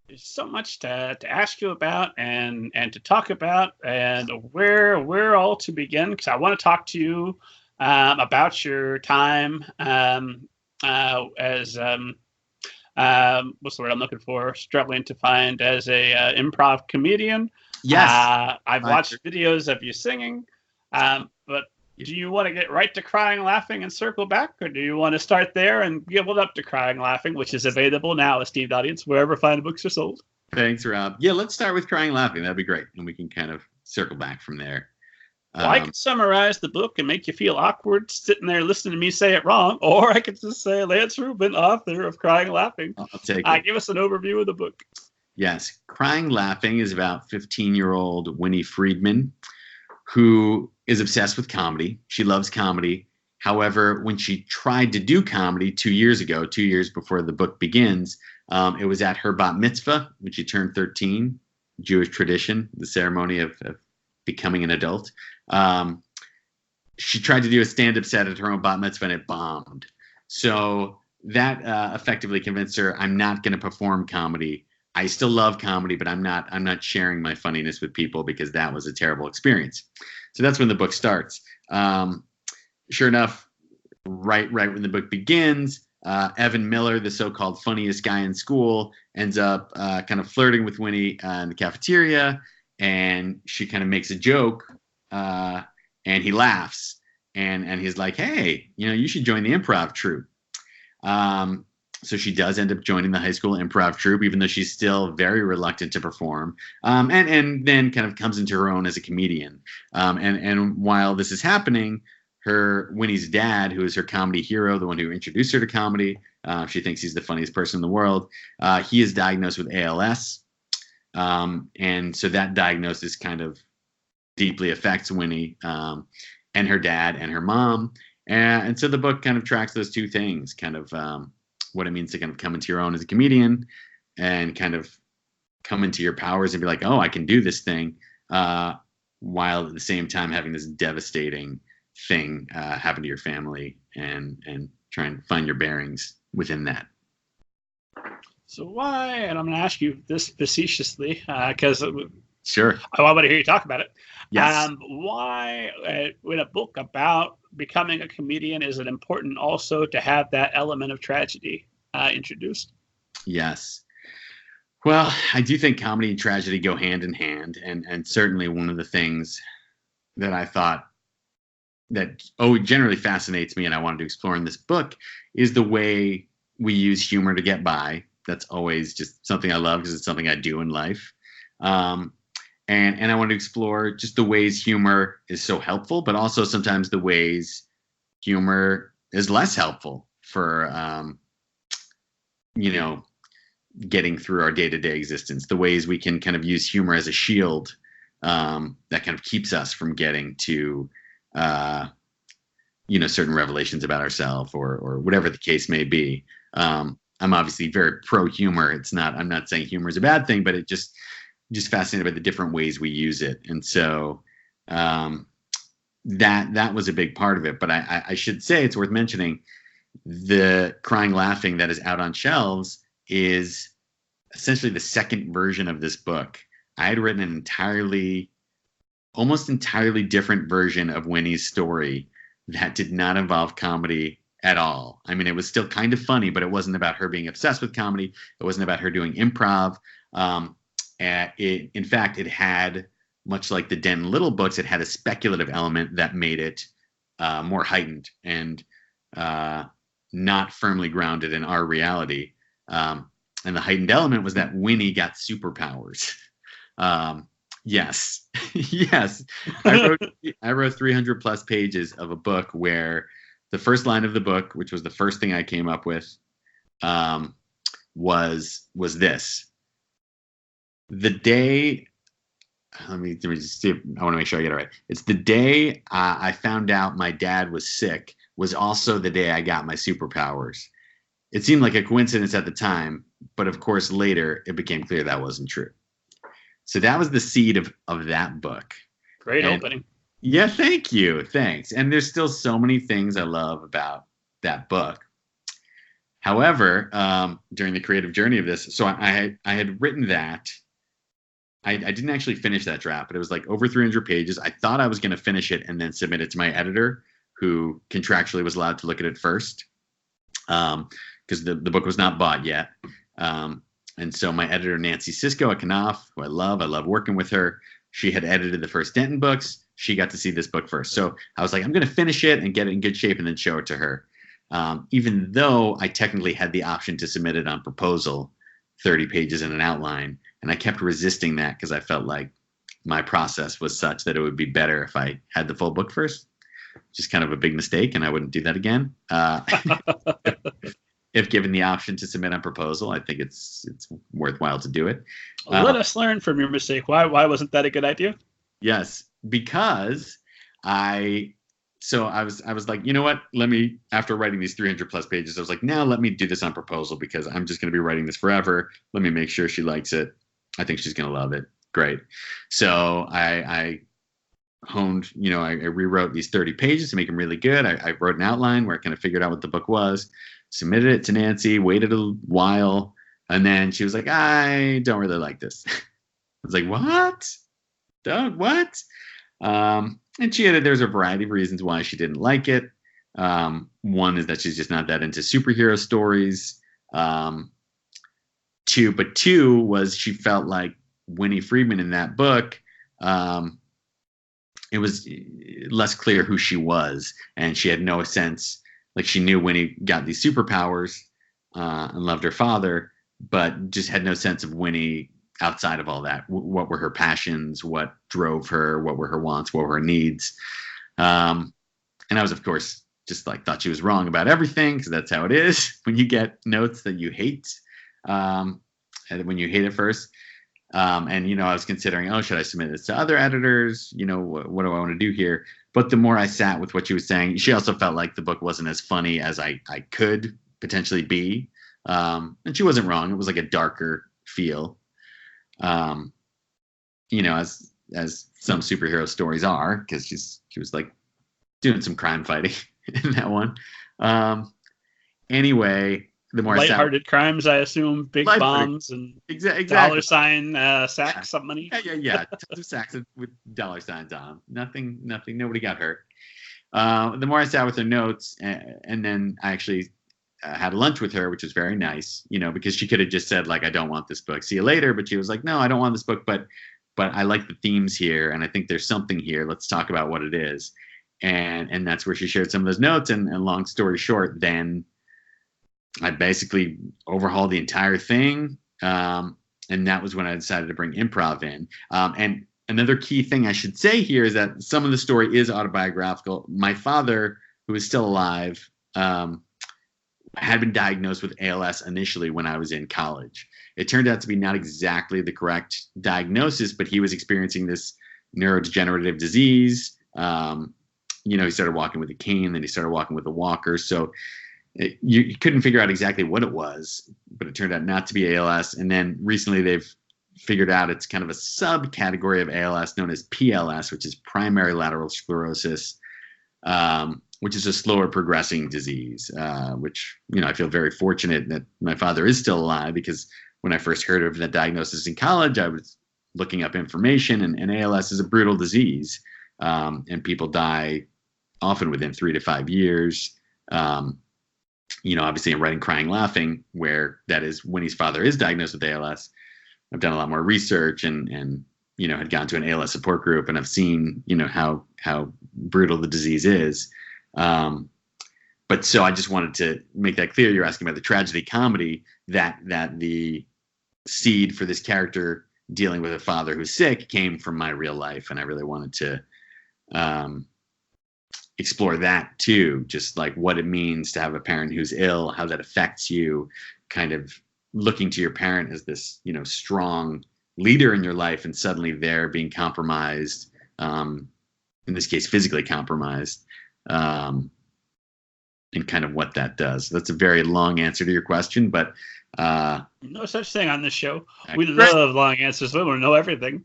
There's so much to ask you about and to talk about, and where all to begin. Because I want to talk to you about your time as what's the word I'm looking for? Struggling to find as a improv comedian. Yes. I've watched videos of you singing, but do you want to get right to crying, laughing, and circle back, or do you want to start there and build up to crying, laughing, which is available now, esteemed audience, wherever fine books are sold? Thanks, Rob. Yeah, let's start with crying, laughing. That'd be great, and we can kind of circle back from there. Well, I could summarize the book and make you feel awkward sitting there listening to me say it wrong, or I could just say Lance Rubin, author of Crying Laughing. I'll take it. Give us an overview of the book. Yes. Crying Laughing is about 15-year-old Winnie Friedman, who is obsessed with comedy. She loves comedy. However, when she tried to do comedy 2 years ago, 2 years before the book begins, it was at her bat mitzvah, when she turned 13, Jewish tradition, the ceremony of becoming an adult. She tried to do a stand-up set at her own bat mitzvah, and it bombed. So that effectively convinced her, I'm not going to perform comedy. I still love comedy, but I'm not sharing my funniness with people because that was a terrible experience. So that's when the book starts. Sure enough, right when the book begins, Evan Miller, the so-called funniest guy in school, ends up kind of flirting with Winnie in the cafeteria, and she kind of makes a joke, and he laughs, and he's like, hey, you should join the improv troupe. So she does end up joining the high school improv troupe, even though she's still very reluctant to perform, and then kind of comes into her own as a comedian. And while this is happening, Winnie's dad, who is her comedy hero, the one who introduced her to comedy, she thinks he's the funniest person in the world. He is diagnosed with ALS, and so that diagnosis kind of deeply affects Winnie and her dad and her mom. And so the book kind of tracks those two things, kind of what it means to kind of come into your own as a comedian and kind of come into your powers and be like, oh, I can do this thing, while at the same time having this devastating thing happen to your family and try and find your bearings within that. So why, and I'm going to ask you this facetiously, because sure, I want to hear you talk about it. Yes. Why, in a book about becoming a comedian, is it important also to have that element of tragedy introduced? Yes. Well, I do think comedy and tragedy go hand in hand, and certainly one of the things that I thought that generally fascinates me and I wanted to explore in this book is the way we use humor to get by. That's always just something I love because it's something I do in life. And I want to explore just the ways humor is so helpful, but also sometimes the ways humor is less helpful for, getting through our day-to-day existence. The ways we can kind of use humor as a shield that kind of keeps us from getting to, certain revelations about ourselves or whatever the case may be. I'm obviously very pro-humor. I'm not saying humor is a bad thing, but it just fascinated by the different ways we use it. And so that was a big part of it. But I should say, it's worth mentioning, the Crying Laughing that is out on shelves is essentially the second version of this book. I had written an almost entirely different version of Winnie's story that did not involve comedy at all. I mean, it was still kind of funny, but it wasn't about her being obsessed with comedy. It wasn't about her doing improv. In fact, it had, much like the Den Little books, it had a speculative element that made it more heightened and not firmly grounded in our reality. And the heightened element was that Winnie got superpowers. Yes. Yes. I wrote 300 plus pages of a book where the first line of the book, which was the first thing I came up with, was this. The day, let me just see if, I want to make sure I get it right. It's the day I found out my dad was sick was also the day I got my superpowers. It seemed like a coincidence at the time, but of course later it became clear that wasn't true. So that was the seed of that book. Great opening. Yeah, thank you. Thanks. And there's still so many things I love about that book. However, during the creative journey of this, so I had written that. I didn't actually finish that draft, but it was like over 300 pages. I thought I was going to finish it and then submit it to my editor, who contractually was allowed to look at it first, because the book was not bought yet. And so my editor, Nancy Sisko at Knopf, who I love working with her. She had edited the first Denton books. She got to see this book first. So I was like, I'm going to finish it and get it in good shape and then show it to her. Even though I technically had the option to submit it on proposal, 30 pages in an outline. And I kept resisting that because I felt like my process was such that it would be better if I had the full book first. Just kind of a big mistake, and I wouldn't do that again. If given the option to submit on proposal, I think it's worthwhile to do it. Let us learn from your mistake. Why wasn't that a good idea? Yes, because I was like, you know what? After writing these 300 plus pages, I was like, now let me do this on proposal because I'm just going to be writing this forever. Let me make sure she likes it. I think she's going to love it. Great. So I honed, I rewrote these 30 pages to make them really good. I wrote an outline where I kind of figured out what the book was, submitted it to Nancy, waited a while, and then she was like, I don't really like this. I was like, what? What? And there's a variety of reasons why she didn't like it. One is that she's just not that into superhero stories. Two was she felt like Winnie Friedman in that book, it was less clear who she was, and she had no sense. Like, she knew Winnie got these superpowers and loved her father, but just had no sense of Winnie outside of all that. What were her passions? What drove her? What were her wants? What were her needs? And I was, of course, just like thought she was wrong about everything, because that's how it is when you get notes that you hate, and when you hate it first. And I was considering, should I submit this to other editors? What do I want to do here? But the more I sat with what she was saying, she also felt like the book wasn't as funny as I could potentially be. And she wasn't wrong. It was like a darker feel, as some superhero stories are, because she was like doing some crime fighting in that one. Anyway, the more lighthearted crimes, I assume, big bombs and exactly. dollar sign sacks of money. Yeah. Tons of sacks with dollar signs on them. Nothing. Nobody got hurt. The more I sat with her notes, and then I actually had lunch with her, which was very nice, because she could have just said, like, I don't want this book. See you later. But she was like, no, I don't want this book, but I like the themes here, and I think there's something here. Let's talk about what it is. And that's where she shared some of those notes. And long story short, then I basically overhauled the entire thing. And that was when I decided to bring improv in. And another key thing I should say here is that some of the story is autobiographical. My father, who is still alive, had been diagnosed with ALS initially when I was in college. It turned out to be not exactly the correct diagnosis, but he was experiencing this neurodegenerative disease. He started walking with a cane, then he started walking with a walker. So you couldn't figure out exactly what it was, but it turned out not to be ALS. And then recently they've figured out it's kind of a subcategory of ALS known as PLS, which is primary lateral sclerosis, which is a slower progressing disease, which, I feel very fortunate that my father is still alive, because when I first heard of the diagnosis in college, I was looking up information, and ALS is a brutal disease, and people die often within 3 to 5 years. Obviously in Writing, Crying, Laughing, where that is Winnie's father is diagnosed with ALS, I've done a lot more research and had gone to an ALS support group, and I've seen, how brutal the disease is. But so I just wanted to make that clear. You're asking about the tragedy comedy, that the seed for this character dealing with a father who's sick came from my real life. And I really wanted to explore that too, just like what it means to have a parent who's ill, how that affects you, kind of looking to your parent as this, strong leader in your life, and suddenly they're being compromised, in this case, physically compromised, and kind of what that does. That's a very long answer to your question, but no such thing on this show. We love long answers. We want to know everything.